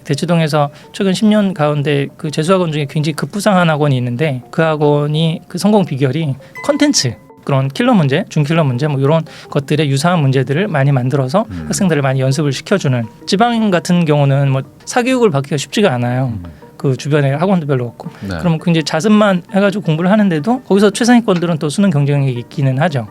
대치동에서 최근 10년 가운데 그 재수학원 중에 굉장히 급부상한 학원이 있는데 그 학원이 그 성공 비결이 컨텐츠 그런 킬러 문제, 준킬러 문제 뭐 이런 것들의 유사한 문제들을 많이 만들어서 학생들을 많이 연습을 시켜주는 지방 같은 경우는 뭐 사교육을 받기가 쉽지가 않아요. 그 주변에 학원도 별로 없고 네. 그러면 굉장히 자습만 해가지고 공부를 하는데도 거기서 최상위권들은 또 수능 경쟁력이 있기는 하죠.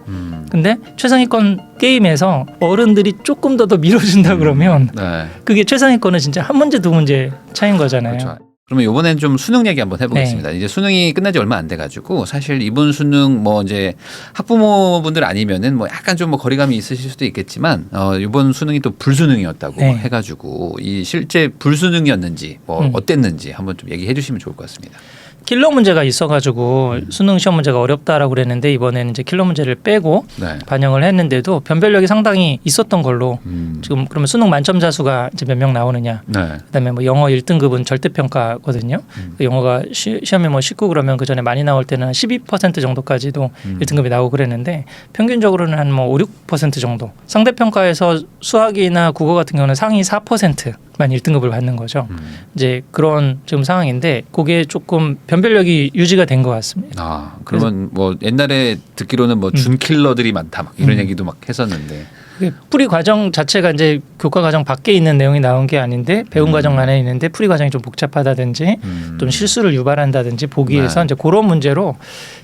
근데 최상위권 게임에서 어른들이 조금 더 밀어준다 그러면 네. 그게 최상위권은 진짜 한 문제 두 문제 차이인 거잖아요. 그렇죠. 그러면 이번엔 좀 수능 얘기 한번 해보겠습니다. 이제 수능이 끝난 지 얼마 안 돼가지고 사실 이번 수능 뭐 이제 학부모분들 아니면은 뭐 약간 좀 뭐 거리감이 있으실 수도 있겠지만 이번 수능이 또 불수능이었다고 해가지고 이 실제 불수능이었는지 뭐 어땠는지 한번 좀 얘기해 주시면 좋을 것 같습니다. 킬러 문제가 있어가지고 수능 시험 문제가 어렵다라고 그랬는데 이번에는 이제 킬러 문제를 빼고 반영을 했는데도 변별력이 상당히 있었던 걸로 지금 그러면 수능 만점 자수가 이제 몇 명 나오느냐 그다음에 뭐 영어 1등급은 절대평가거든요. 그 영어가 시험에 뭐 19 그러면 그 전에 많이 나올 때는 한 12% 정도까지도 1등급이 나오고 그랬는데 평균적으로는 한 뭐 5, 6% 정도 상대평가에서 수학이나 국어 같은 경우는 상위 4%만 1등급을 받는 거죠. 이제 그런 지금 상황인데 그게 조금 변별력이 유지가 된 것 같습니다. 아 그러면 뭐 옛날에 듣기로는 뭐 준킬러들이 많다 막 이런 얘기도 막 했었는데 풀이 과정 자체가 이제 교과 과정 밖에 있는 내용이 나온 게 아닌데 배운 과정 안에 있는데 풀이 과정이 좀 복잡하다든지 좀 실수를 유발한다든지 보기에서 이제 그런 문제로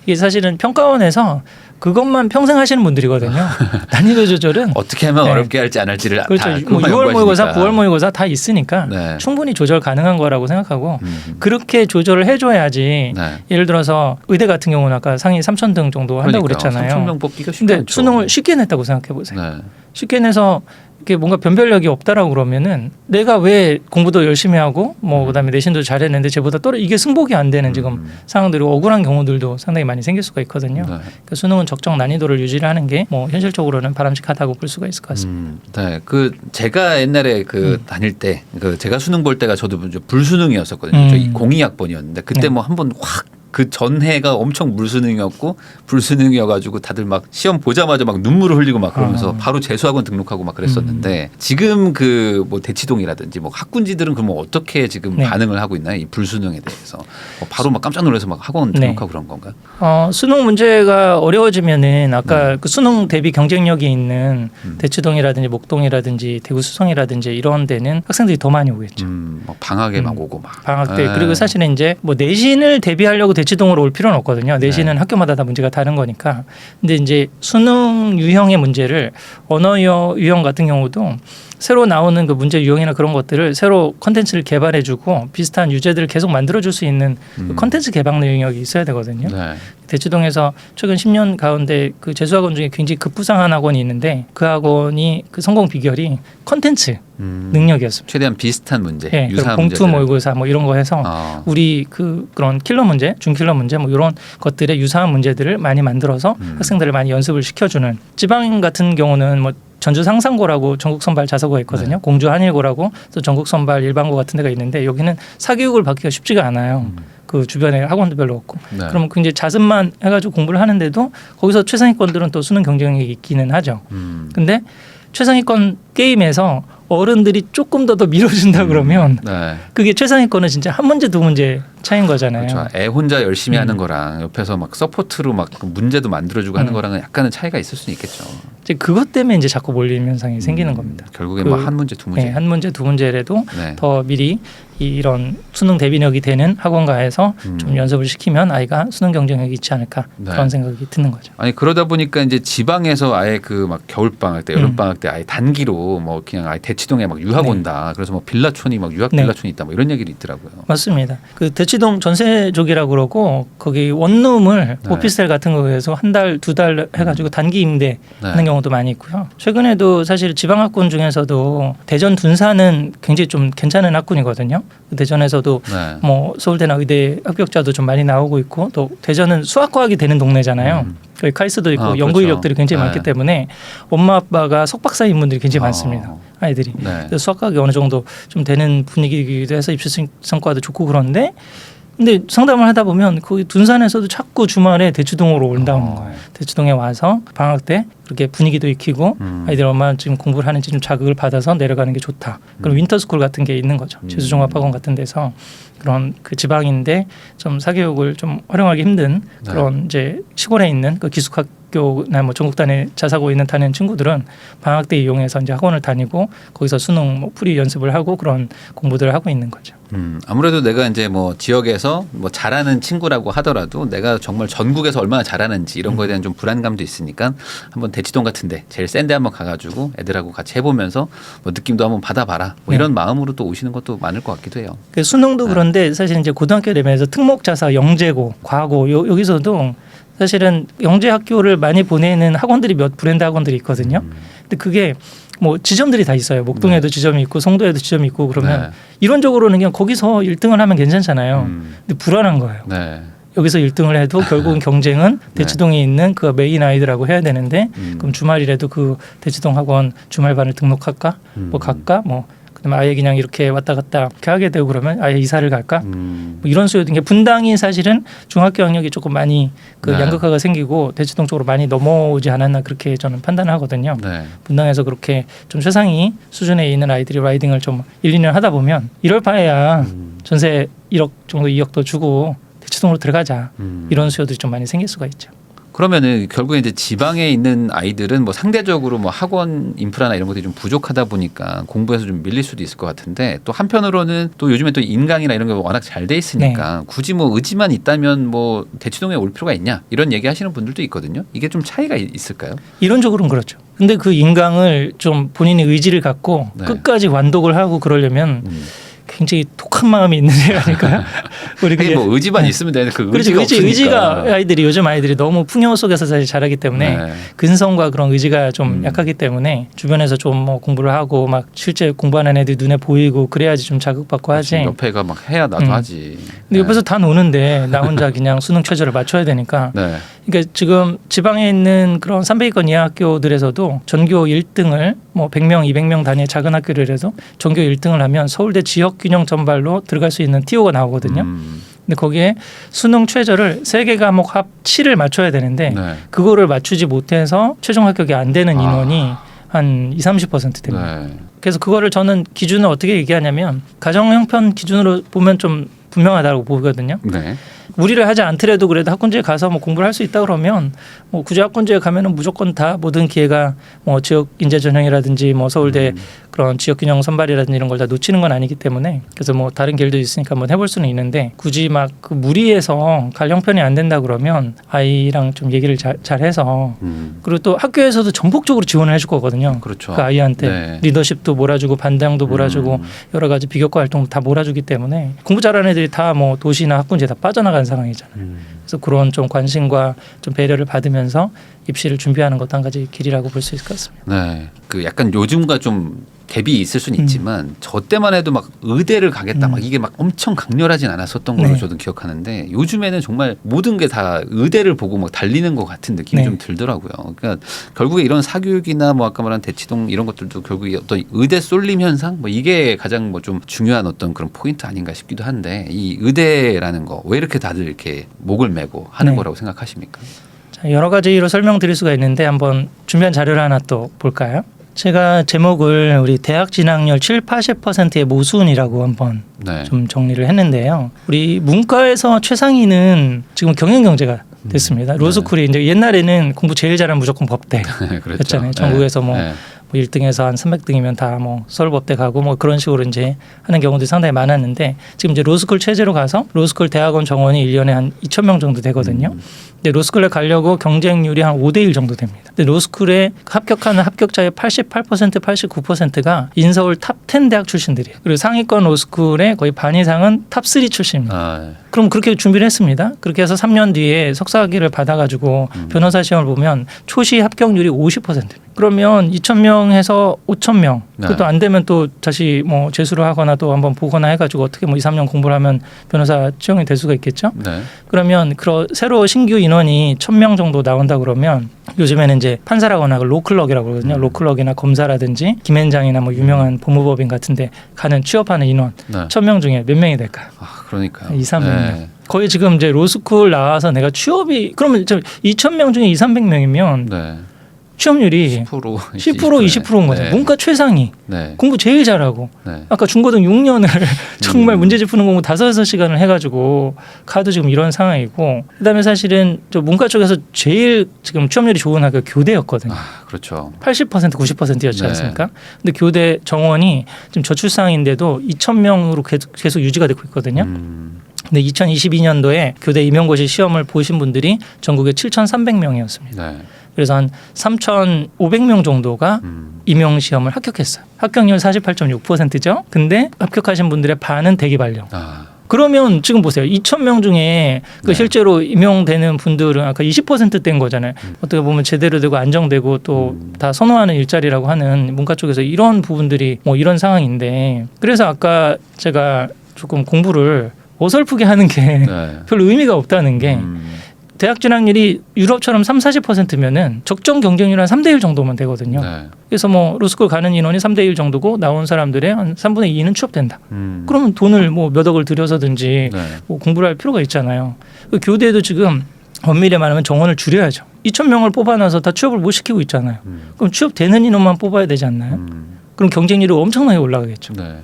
이게 사실은 평가원에서 그것만 평생 하시는 분들이거든요. 난이도 조절은 어떻게 하면 어렵게 할지 안 할지를 그렇죠. 다 뭐 6월 모의고사, 9월 모의고사 다 있으니까 충분히 조절 가능한 거라고 생각하고 그렇게 조절을 해줘야지. 예를 들어서 의대 같은 경우는 아까 상위 3,000등 정도 한다고 그랬잖아요. 3,000명 뽑기가 쉽지 근데 않죠. 수능을 쉽게 냈다고 생각해 보세요. 쉽게 내서 이게 뭔가 변별력이 없다라고 그러면은 내가 왜 공부도 열심히 하고 뭐 그다음에 내신도 잘했는데 쟤보다 이게 승복이 안 되는 지금 상황들이 억울한 경우들도 상당히 많이 생길 수가 있거든요. 그러니까 수능은 적정 난이도를 유지를 하는 게 뭐 현실적으로는 바람직하다고 볼 수가 있을 것 같습니다. 네, 그 제가 옛날에 그 다닐 때 그 제가 수능 볼 때가 저도 불수능이었었거든요. 저 02학번이었는데 그때 뭐 한번 확 그 전해가 엄청 물수능이었고 불수능이어가지고 다들 막 시험 보자마자 막 눈물을 흘리고 막 그러면서 바로 재수학원 등록하고 막 그랬었는데 지금 그 뭐 대치동이라든지 뭐 학군지들은 그러면 어떻게 지금 반응을 하고 있나요? 이 불수능에 대해서 바로 막 깜짝 놀라서 막 학원 등록하고 그런 건가요? 수능 문제가 어려워지면은 아까 그 수능 대비 경쟁력이 있는 대치동이라든지 목동이라든지 대구 수성이라든지 이런 데는 학생들이 더 많이 오겠죠. 막 방학에 막 오고 막 방학 때 그리고 사실은 이제 뭐 내신을 대비하려고 대치동으로 올 필요는 없거든요. 내신은 학교마다 다 문제가 다른 거니까. 근데 이제 수능 유형의 문제를 언어 유형 같은 경우도 새로 나오는 그 문제 유형이나 그런 것들을 새로 컨텐츠를 개발해주고 비슷한 유제들을 계속 만들어줄 수 있는 그 컨텐츠 개발 능력이 있어야 되거든요. 대치동에서 최근 10년 가운데 그 재수학원 중에 굉장히 급부상한 학원이 있는데 그 학원이 그 성공 비결이 컨텐츠 능력이었습니다. 최대한 비슷한 문제, 유사한 공투 모의고사 뭐 이런 거 해서 우리 그런 킬러 문제, 준킬러 문제 뭐 이런 것들의 유사한 문제들을 많이 만들어서 학생들을 많이 연습을 시켜주는 지방 같은 경우는 뭐 전주 상산고라고 전국 선발 자사고가 있거든요. 공주 한일고라고 또 전국 선발 일반고 같은 데가 있는데 여기는 사교육을 받기가 쉽지가 않아요. 그 주변에 학원도 별로 없고 그러면 굉장히 자습만 해가지고 공부를 하는데도 거기서 최상위권들은 또 수능 경쟁력이 있기는 하죠. 근데 최상위권 게임에서 어른들이 조금 더 밀어준다 그러면 그게 최상위권은 진짜 한 문제 두 문제 차이인 거잖아요. 그렇죠. 애 혼자 열심히 하는 거랑 옆에서 막 서포트로 막 문제도 만들어주고 하는 거랑은 약간은 차이가 있을 수는 있겠죠. 이제 그것 때문에 이제 자꾸 몰리는 현상이 생기는 겁니다. 결국에 뭐 한 문제 두 문제. 한 문제 두 문제라도 더 미리 이런 수능 대비력이 되는 학원가에서 좀 연습을 시키면 아이가 수능 경쟁력이 있지 않을까 그런 생각이 드는 거죠. 아니 그러다 보니까 이제 지방에서 아예 그 막 겨울 방학 때, 여름 방학 때 아예 단기로 뭐 그냥 아예 대치동에 막 유학 온다. 그래서 뭐 빌라촌이 막 유학 빌라촌이 있다. 뭐 이런 얘기도 있더라고요. 맞습니다. 그 대치동 전세족이라고 그러고 거기 원룸을 오피스텔 같은 거에서 한 달, 두 달 해가지고 단기 임대하는 경우도 많이 있고요. 최근에도 사실 지방 학군 중에서도 대전 둔사는 굉장히 좀 괜찮은 학군이거든요. 대전에서도 뭐 서울대나 의대 합격자도 좀 많이 나오고 있고 또 대전은 수학과학이 되는 동네잖아요. 여기 카이스도 있고 연구 이력들이 굉장히 많기 때문에 엄마 아빠가 석박사인 분들이 굉장히 많습니다. 아이들이. 그래서 수학과학이 어느 정도 좀 되는 분위기이기도 해서 입시 성과도 좋고 그런데 근데 상담을 하다 보면 거기 둔산에서도 자꾸 주말에 대치동으로 온다는 거예요. 대치동에 와서 방학 때 그렇게 분위기도 익히고 아이들 얼마나 지금 공부를 하는지 좀 자극을 받아서 내려가는 게 좋다. 그럼 윈터스쿨 같은 게 있는 거죠. 제수종합학원 같은 데서 그런 그 지방인데 좀 사교육을 좀 활용하기 힘든 그런 이제 시골에 있는 그 기숙학교나 뭐 전국 단위 자사고 있는 다니는 친구들은 방학 때 이용해서 이제 학원을 다니고 거기서 수능 뭐 풀이 연습을 하고 그런 공부들을 하고 있는 거죠. 아무래도 내가 이제 뭐 지역에서 뭐 잘하는 친구라고 하더라도 내가 정말 전국에서 얼마나 잘하는지 이런 거에 대한 좀 불안감도 있으니까 한번 대치동 같은데 제일 센 데 한번 가가지고 애들하고 같이 해보면서 뭐 느낌도 한번 받아봐라 뭐 이런 마음으로 또 오시는 것도 많을 것 같기도 해요. 그 수능도 그런데 사실 이제 고등학교 레벨에서 특목자사, 영재고, 과고 여기서도 사실은 영재 학교를 많이 보내는 학원들이 몇 브랜드 학원들이 있거든요. 근데 그게 뭐 지점들이 다 있어요. 목동에도 지점이 있고 송도에도 지점이 있고 그러면 이론적으로는 그냥 거기서 1등을 하면 괜찮잖아요. 근데 불안한 거예요. 여기서 1등을 해도 결국은 경쟁은 대치동에 있는 그 메인 아이들하고 해야 되는데 그럼 주말이라도 그 대치동 학원 주말반을 등록할까? 뭐 갈까? 뭐 그다음에 아예 그냥 이렇게 왔다 갔다 이렇게 하게 되고 그러면 아예 이사를 갈까? 뭐 이런 수요. 그러니까 분당이 사실은 중학교 학력이 조금 많이 그 양극화가 생기고 대치동 쪽으로 많이 넘어오지 않았나 그렇게 저는 판단을 하거든요. 분당에서 그렇게 좀 최상위 수준에 있는 아이들이 라이딩을 좀 1, 2년 하다 보면 이럴 바에야 전세 1억 정도 2억도 주고 대치동으로 들어가자. 이런 수요들이 좀 많이 생길 수가 있죠. 그러면은 결국에 이제 지방에 있는 아이들은 뭐 상대적으로 뭐 학원 인프라나 이런 것들이 좀 부족하다 보니까 공부에서 좀 밀릴 수도 있을 것 같은데 또 한편으로는 또 요즘에 또 인강이나 이런 게 워낙 잘 돼 있으니까 굳이 뭐 의지만 있다면 뭐 대치동에 올 필요가 있냐 이런 얘기 하시는 분들도 있거든요. 이게 좀 차이가 있을까요? 이론적으로는 그렇죠. 근데 그 인강을 좀 본인의 의지를 갖고 끝까지 완독을 하고 그러려면 굉장히 독한 마음이 있는 애 아닐까요? 우리 그게 뭐 의지만 있으면 되는데 그 의지가 없으니까. 의지가 아이들이 요즘 아이들이 너무 풍요 속에서 사실 자라기 때문에 근성과 그런 의지가 좀 약하기 때문에 주변에서 좀 뭐 공부를 하고 막 실제 공부하는 애들이 눈에 보이고 그래야지 좀 자극받고 하지. 옆에가 막 해야 나도 하지. 근데 옆에서 다 노는데 나 혼자 그냥 수능 최저를 맞춰야 되니까. 그러니까 지금 지방에 있는 그런 300위권 이하 학교들에서도 전교 1등을 뭐 100명, 200명 단위의 작은 학교를 해서 전교 1등을 하면 서울대 지역균형 전발로 들어갈 수 있는 TO가 나오거든요. 근데 거기에 수능 최저를 3개 과목 합 7을 맞춰야 되는데 그거를 맞추지 못해서 최종 합격이 안 되는 인원이 한 20-30% 됩니다. 그래서 그거를 저는 기준을 어떻게 얘기하냐면 가정 형편 기준으로 보면 좀 분명하다고 보거든요. 무리를 하지 않더라도 그래도 학군지에 가서 뭐 공부를 할 수 있다 그러면 뭐 굳이 학군지에 가면은 무조건 다 모든 기회가 뭐 지역 인재 전형이라든지 뭐 서울대 그런 지역 균형 선발이라든지 이런 걸 다 놓치는 건 아니기 때문에 그래서 뭐 다른 길도 있으니까 한번 해볼 수는 있는데 굳이 막 그 무리해서 갈 형편이 안 된다 그러면 아이랑 좀 얘기를 잘 해서 그리고 또 학교에서도 전폭적으로 지원을 해줄 거거든요. 그 아이한테 리더십도 몰아주고 반장도 몰아주고 여러 가지 비교과 활동 다 몰아주기 때문에 공부 잘하는 애들이 다 뭐 도시나 학군지에 다 빠져나간 상황이잖아요. 그래서 그런 좀 관심과 좀 배려를 받으면서 입시를 준비하는 것도 한 가지 길이라고 볼 수 있을 것 같습니다. 그 약간 요즘과 좀 갭이 있을 수는 있지만 저 때만 해도 막 의대를 가겠다 막 이게 막 엄청 강렬하진 않았었던 걸로 저도 기억하는데 요즘에는 정말 모든 게 다 의대를 보고 막 달리는 것 같은 느낌이 좀 들더라고요. 그러니까 결국에 이런 사교육이나 뭐 아까 말한 대치동 이런 것들도 결국에 어떤 의대 쏠림 현상 뭐 이게 가장 뭐 좀 중요한 어떤 그런 포인트 아닌가 싶기도 한데 이 의대라는 거 왜 이렇게 다들 이렇게 목을 메고 하는 거라고 생각하십니까? 자, 여러 가지로 설명드릴 수가 있는데 한번 준비한 자료를 하나 또 볼까요? 제가 제목을 우리 대학 진학률 70-80%의 모순이라고 한번 좀 정리를 했는데요. 우리 문과에서 최상위는 지금 경영경제가 됐습니다. 로스쿨이 이제 옛날에는 공부 제일 잘하면 무조건 법대였잖아요. 전국에서 뭐 1등에서 한 300등이면 다 뭐 서울법대 가고 뭐 그런 식으로 이제 하는 경우도 상당히 많았는데 지금 이제 로스쿨 체제로 가서 로스쿨 대학원 정원이 1년에 한 2,000명 정도 되거든요. 근데 로스쿨에 가려고 경쟁률이 한 5대1 정도 됩니다. 근데 로스쿨에 합격하는 합격자의 88%, 89%가 인서울 탑10 대학 출신들이에요. 그리고 상위권 로스쿨의 거의 반 이상은 탑3 출신입니다. 그럼 그렇게 준비를 했습니다. 그렇게 해서 3년 뒤에 석사학위를 받아가지고 변호사 시험을 보면 초시 합격률이 50%입니다. 그러면 2,000명에서 5,000명 그것도 안 되면 또 다시 뭐 재수를 하거나 또 한번 보거나 해가지고 어떻게 뭐 2, 3년 공부를 하면 변호사 채용이 될 수가 있겠죠. 그러면 새로 신규 인원이 1,000명 정도 나온다 그러면 요즘에는 이제 판사라거나 로클럭이라고 그러거든요. 로클럭이나 검사라든지 김앤장이나 뭐 유명한 법무법인 같은데 가는 취업하는 인원 1,000명 중에 몇 명이 될까요? 그러니까요. 2, 3명. 거의 지금 이제 로스쿨 나와서 내가 취업이 그러면 2,000명 중에 200~300명이면 네. 취업률이 10%, 20%인 거죠. 네. 문과 최상위. 네. 공부 제일 잘하고. 네. 아까 중고등 6년을 정말 문제집 푸는 공부 5~6시간을 해가지고 가도 지금 이런 상황이고 그다음에 사실은 저 문과 쪽에서 제일 지금 취업률이 좋은 학교가 교대였거든요. 아, 그렇죠. 80% 90%였지 네. 않습니까? 근데 교대 정원이 지금 저출산인데도 2,000명으로 계속 유지가 되고 있거든요. 근데 2022년도에 교대 임용고시 시험을 보신 분들이 전국에 7,300명이었습니다. 네. 그래서 한 3,500명 정도가 임용 시험을 합격했어요. 합격률 48.6%죠. 근데 합격하신 분들의 반은 대기 발령. 아. 그러면 지금 보세요. 2,000명 중에 그 네. 실제로 임용되는 분들은 아까 20%대인 거잖아요. 어떻게 보면 제대로 되고 안정되고 또 다 선호하는 일자리라고 하는 문과 쪽에서 이런 부분들이 뭐 이런 상황인데 그래서 아까 제가 조금 공부를 어설프게 하는 게 네. 별로 의미가 없다는 게 대학 진학률이 유럽처럼 30~40%면은 적정 경쟁률 한 3대1 정도면 되거든요. 네. 그래서 뭐 로스쿨 가는 인원이 3대1 정도고 나온 사람들의 한 3분의 2는 취업된다. 그러면 돈을 뭐 몇 억을 들여서든지 네. 뭐 공부를 할 필요가 있잖아요. 그 교대도 지금 엄밀히 말하면 정원을 줄여야죠. 2,000명을 뽑아놔서 다 취업을 못 시키고 있잖아요. 그럼 취업되는 인원만 뽑아야 되지 않나요? 그럼 경쟁률이 엄청나게 올라가겠죠. 네.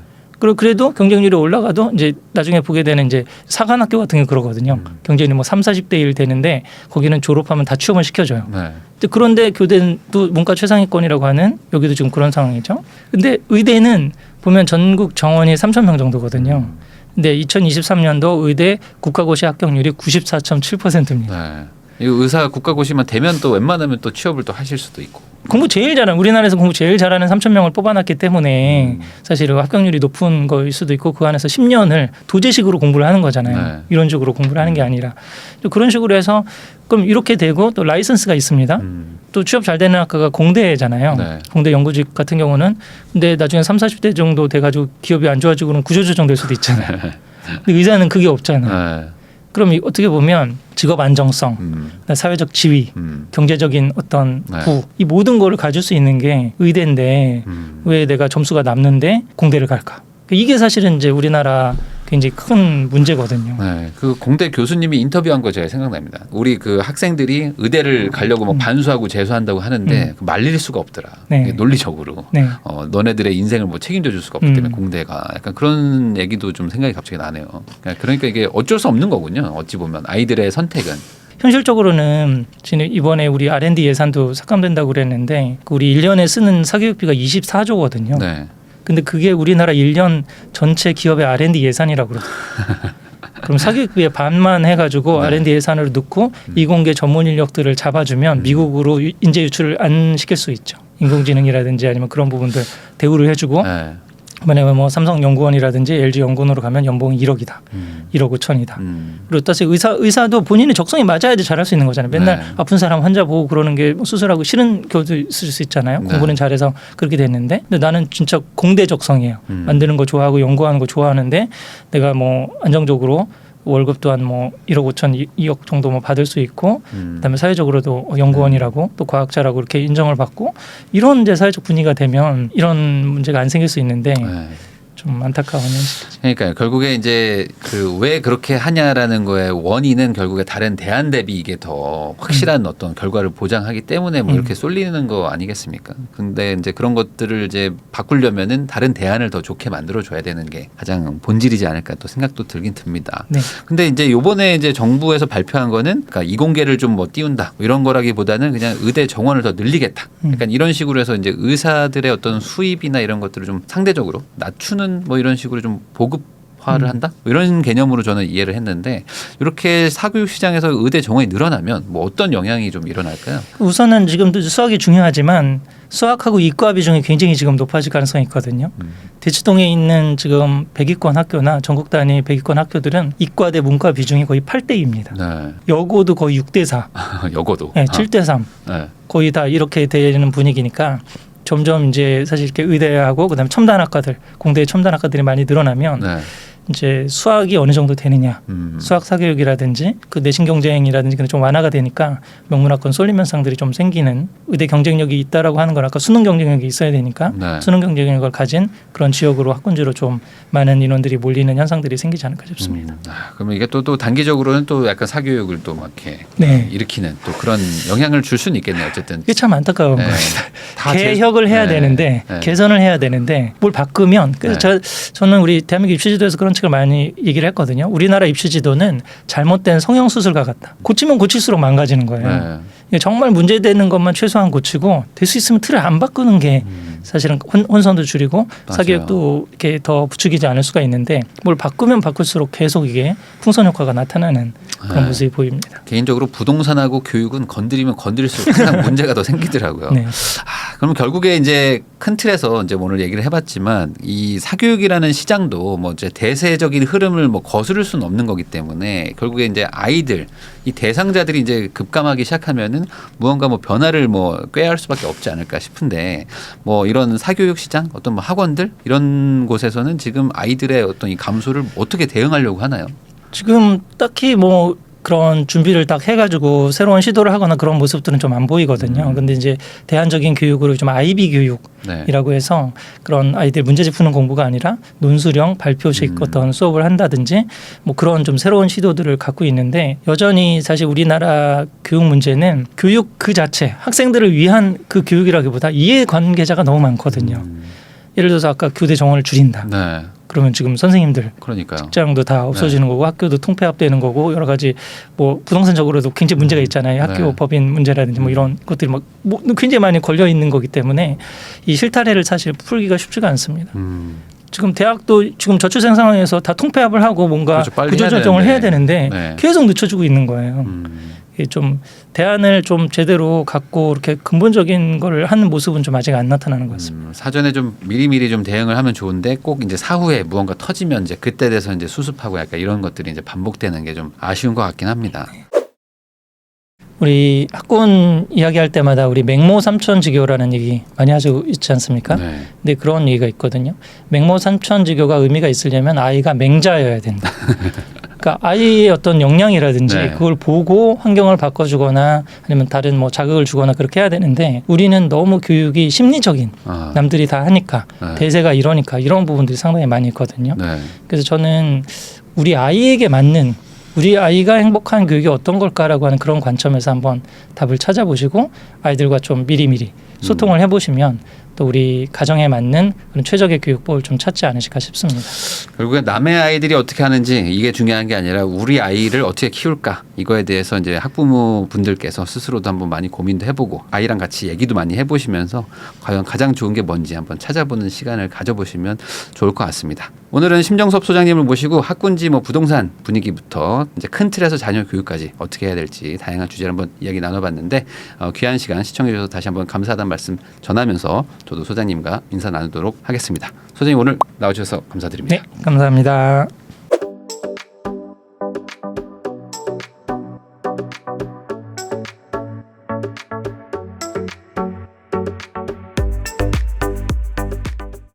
그래도 경쟁률이 올라가도 이제 나중에 보게 되는 이제 사관학교 같은 게 그러거든요. 경쟁률이 뭐 30~40대1 되는데 거기는 졸업하면 다 취업을 시켜줘요. 네. 그런데 교대도 문과 최상위권이라고 하는 여기도 지금 그런 상황이죠. 근데 의대는 보면 전국 정원이 3,000명 정도거든요. 근데 2023년도 의대 국가고시 합격률이 94.7%입니다. 네. 이 의사 국가고시만 되면 또 웬만하면 또 취업을 또 하실 수도 있고. 공부 제일 잘하는 우리나라에서 공부 제일 잘하는 3,000명을 뽑아놨기 때문에 사실 합격률이 높은 거일 수도 있고 그 안에서 10년을 도제식으로 공부를 하는 거잖아요. 네. 이런 식으로 공부를 하는 게 아니라 그런 식으로 해서 그럼 이렇게 되고 또 라이선스가 있습니다. 또 취업 잘 되는 학과가 공대잖아요. 네. 공대 연구직 같은 경우는 근데 나중에 30~40대 정도 돼가지고 기업이 안 좋아지고 그럼 구조조정 될 수도 있잖아요. 근데 의사는 그게 없잖아요. 네. 그럼 어떻게 보면 직업 안정성, 사회적 지위, 경제적인 어떤 네. 부, 이 모든 거를 가질 수 있는 게 의대인데 왜 내가 점수가 남는데 공대를 갈까? 이게 사실은 이제 우리나라 굉장히 큰 문제거든요. 네, 그 공대 교수님이 인터뷰한 거 제가 생각납니다. 우리 그 학생들이 의대를 가려고 뭐 반수하고 재수한다고 하는데 그 말릴 수가 없더라. 네. 이게 논리적으로. 네. 너네들의 인생을 뭐 책임져 줄 수가 없기 때문에 공대가 약간 그런 얘기도 좀 생각이 갑자기 나네요. 그러니까 이게 어쩔 수 없는 거군요. 어찌 보면 아이들의 선택은. 현실적으로는 지금 이번에 우리 R&D 예산도 삭감된다고 그랬는데 우리 1년에 쓰는 사교육비가 24조거든요. 네. 근데 그게 우리나라 1년 전체 기업의 R&D 예산이라고 그러더라고요. 그럼 사교육비의 반만 해가지고 네. R&D 예산으로 넣고 이공계 전문 인력들을 잡아주면 미국으로 인재 유출을 안 시킬 수 있죠. 인공지능이라든지 아니면 그런 부분들 대우를 해주고 네. 만약에 뭐 삼성연구원이라든지 LG연구원으로 가면 연봉이 1억이다. 1억 5천이다. 그리고 또 의사도 본인의 적성이 맞아야지 잘할 수 있는 거잖아요. 맨날 네. 아픈 사람 환자 보고 그러는 게 수술하고 싫은 경우도 있을 수 있잖아요. 네. 공부는 잘해서 그렇게 됐는데 근데 나는 진짜 공대 적성이에요. 만드는 거 좋아하고 연구하는 거 좋아하는데 내가 뭐 안정적으로 월급 또한 뭐 1억 5천, 2억 정도 뭐 받을 수 있고 그다음에 사회적으로도 연구원이라고 또 과학자라고 이렇게 인정을 받고 이런 이제 사회적 분위기가 되면 이런 문제가 안 생길 수 있는데 네. 좀 안타까운 현실이죠. 그러니까 결국에 이제 그 왜 그렇게 하냐라는 거의 원인은 결국에 다른 대안 대비 이게 더 확실한 어떤 결과를 보장하기 때문에 뭐 이렇게 쏠리는 거 아니겠습니까? 근데 이제 그런 것들을 이제 바꾸려면은 다른 대안을 더 좋게 만들어 줘야 되는 게 가장 본질이지 않을까 또 생각도 들긴 듭니다. 네. 근데 이제 요번에 이제 정부에서 발표한 거는 그러니까 이공계를 좀 뭐 띄운다 뭐 이런 거라기보다는 그냥 의대 정원을 더 늘리겠다. 약간 이런 식으로 해서 이제 의사들의 어떤 수입이나 이런 것들을 좀 상대적으로 낮추는 뭐 이런 식으로 좀 보급화를 한다? 뭐 이런 개념으로 저는 이해를 했는데 이렇게 사교육 시장에서 의대 정원이 늘어나면 뭐 어떤 영향이 좀 일어날까요? 우선은 지금도 수학이 중요하지만 수학하고 이과 비중이 굉장히 지금 높아질 가능성이 있거든요. 대치동에 있는 지금 100위권 학교나 전국 단위 100위권 학교들은 이과 대 문과 비중이 거의 8대2입니다. 네. 여고도 거의 6대4, 여고도. 네, 7대3 네. 거의 다 이렇게 되는 분위기니까 점점 이제 사실 이렇게 의대하고 그다음에 첨단학과들 공대의 첨단학과들이 많이 늘어나면 네. 이제 수학이 어느 정도 되느냐, 수학 사교육이라든지 그 내신 경쟁이라든지 그런 좀 완화가 되니까 명문학권 쏠림 현상들이 좀 생기는 의대 경쟁력이 있다라고 하는 건 아까 수능 경쟁력이 있어야 되니까 네. 수능 경쟁력을 가진 그런 지역으로 학군지로 좀 많은 인원들이 몰리는 현상들이 생기지 않을까 싶습니다. 그러면 이게 또 단기적으로는 또 약간 사교육을 또 막 이렇게 네. 일으키는 또 그런 영향을 줄 수는 있겠네요. 어쨌든 이게 참 안타까운 네. 겁니다. 다 개혁을 해야 네. 되는데 네. 개선을 해야 되는데 뭘 바꾸면 그래서 저는 우리 대한민국 입시지도에서 그런 책을 많이 얘기를 했거든요. 우리나라 입시지도는 잘못된 성형수술과 같다. 고치면 고칠수록 망가지는 거예요. 네. 이게 정말 문제되는 것만 최소한 고치고 될 수 있으면 틀을 안 바꾸는 게 사실은 혼선도 줄이고 맞아요. 사교육도 이렇게 더 부추기지 않을 수가 있는데 뭘 바꾸면 바꿀수록 계속 이게 풍선 효과가 나타나는 그런 네. 모습이 보입니다. 개인적으로 부동산하고 교육은 건드리면 건드릴수록 항상 문제가 더 생기더라고요. 네. 그럼 결국에 이제 큰 틀에서 이제 오늘 얘기를 해봤지만 이 사교육이라는 시장도 뭐 이제 대세적인 흐름을 뭐 거스를 수는 없는 거기 때문에 결국에 이제 아이들 이 대상자들이 이제 급감하기 시작하면은 무언가 뭐 변화를 뭐 꾀할 수밖에 없지 않을까 싶은데 뭐 이런 사교육 시장 어떤 뭐 학원들 이런 곳에서는 지금 아이들의 어떤 이 감소를 어떻게 대응하려고 하나요? 지금 딱히 뭐 그런 준비를 딱 해가지고 새로운 시도를 하거나 그런 모습들은 좀 안 보이거든요. 근데 이제 대안적인 교육으로 좀 IB 교육이라고 해서 그런 아이들 문제집 푸는 공부가 아니라 논술형 발표식 어떤 수업을 한다든지 뭐 그런 좀 새로운 시도들을 갖고 있는데 여전히 사실 우리나라 교육 문제는 교육 그 자체 학생들을 위한 그 교육이라기보다 이해관계자가 너무 많거든요. 예를 들어서 아까 교대 정원을 줄인다. 네. 그러면 지금 선생님들 그러니까요. 직장도 다 없어지는 거고 학교도 통폐합되는 거고 여러 가지 뭐 부동산적으로도 굉장히 문제가 있잖아요. 학교 네. 법인 문제라든지 뭐 이런 것들이 막 뭐 굉장히 많이 걸려 있는 거기 때문에 이 실타래를 사실 풀기가 쉽지가 않습니다. 지금 대학도 지금 저출생 상황에서 다 통폐합을 하고 뭔가 그렇죠. 빨리 구조조정을 해야 되는데 네. 계속 늦춰지고 있는 거예요. 이게 좀 대안을 좀 제대로 갖고 이렇게 근본적인 걸 하는 모습은 좀 아직 안 나타나는 것 같습니다. 사전에 좀 미리미리 좀 대응을 하면 좋은데 꼭 이제 사후에 무언가 터지면 이제 그때 돼서 이제 수습하고 약간 이런 것들이 이제 반복되는 게 좀 아쉬운 것 같긴 합니다. 우리 학군 이야기할 때마다 우리 맹모 삼천지교라는 얘기 많이 하고 있지 않습니까? 네. 근데 그런 얘기가 있거든요. 맹모 삼천지교가 의미가 있으려면 아이가 맹자여야 된다. 그러니까 아이의 어떤 역량이라든지 네. 그걸 보고 환경을 바꿔주거나 아니면 다른 뭐 자극을 주거나 그렇게 해야 되는데 우리는 너무 교육이 심리적인 남들이 다 하니까 네. 대세가 이러니까 이런 부분들이 상당히 많이 있거든요. 네. 그래서 저는 우리 아이에게 맞는 우리 아이가 행복한 교육이 어떤 걸까라고 하는 그런 관점에서 한번 답을 찾아보시고 아이들과 좀 미리미리 소통을 해보시면 또 우리 가정에 맞는 그런 최적의 교육법을 좀 찾지 않으실까 싶습니다. 결국에 남의 아이들이 어떻게 하는지 이게 중요한 게 아니라 우리 아이를 어떻게 키울까 이거에 대해서 이제 학부모 분들께서 스스로도 한번 많이 고민도 해보고 아이랑 같이 얘기도 많이 해보시면서 과연 가장 좋은 게 뭔지 한번 찾아보는 시간을 가져보시면 좋을 것 같습니다. 오늘은 심정섭 소장님을 모시고 학군지 뭐 부동산 분위기부터 이제 큰 틀에서 자녀 교육까지 어떻게 해야 될지 다양한 주제를 한번 이야기 나눠봤는데 귀한 시간 시청해 주셔서 다시 한번 감사하다는 말씀 전하면서 저도 소장님과 인사 나누도록 하겠습니다. 소장님 오늘 나와주셔서 감사드립니다. 네, 감사합니다.